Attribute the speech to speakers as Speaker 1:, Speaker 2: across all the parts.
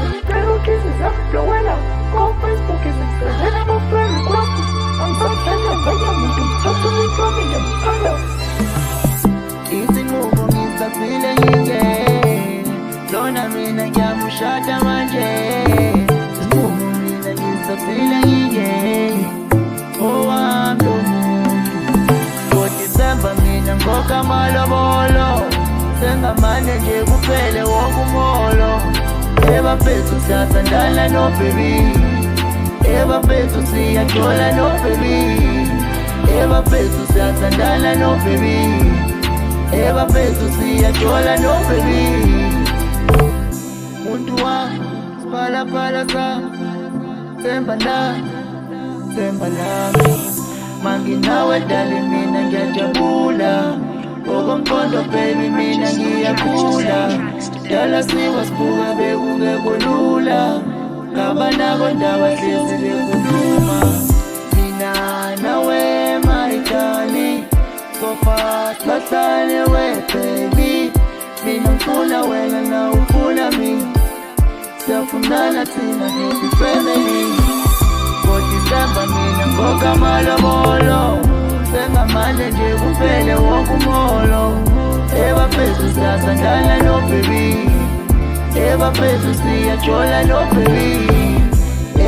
Speaker 1: Little kisses up, blowing up. Go Facebook is Instagram, I'm a friend request. I'm something that I am looking to me, coming up. Hello.
Speaker 2: Easy move on, Mr. Feeling, yeah. Don't I mean I can't push out the magic. Move on, Mr. Feeling, yeah. Oh, I'm the mood. Go December, me and go Kamalabolo. Senga manager, kupele wakumolo. Eva peso siya sandala no baby. Eva peso siya chola no baby. Eva peso siya sandala no baby. Eva peso siya chola no baby. Muntu wangu spala pala sa semba nami mangi nawe dali mina ngiyajabula okomqondo baby mina ngiyakula dala siwasibuka bekungekolula ngaba nako ndaba hlezi bekhuluma mina nawe my darling so fast bahlale we baby mina ngifuna wena nawe ufuna mina siyafunana thina happy family for December mina ngoka malobolo sengamane nje kuphele wokumolo eba phezu siyasandala no baby eba phezu siyajola no baby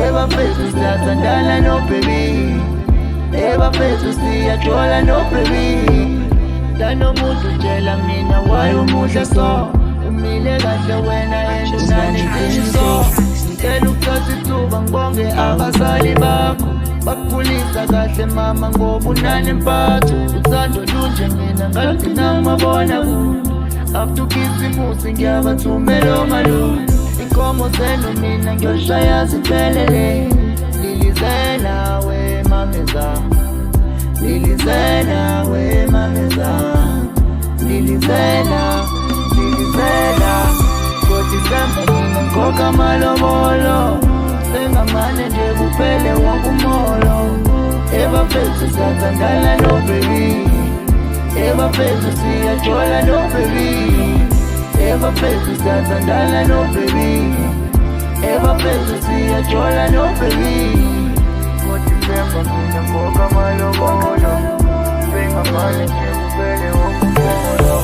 Speaker 2: eba phezu siyasandala no baby eba phezu siyajola no baby dano muntu tshela mina why umuhle so umile kahle wena endunaneqiniso ngicela ukuthatha ithuba ngibonge abazali bakho bakukhulisa kahle mama ngoba unanempatho uthando lunje mina ngalugcina ngibabona kude after ukhisimusi ngiyabathumela omalume inkomo zenu mina ngiyoshaya ziphelele lilizela we mameza lilizela we mameza lilizela for December mina ngokha malobolo sengamane nje kuphele wakumolo eba phezu siyasandala no baby eba phezu siyajola no baby eba phezu siyasandala no baby eba phezu siyajola no baby for December mina ngokha malobolo sengamane nje kuphele wakumolo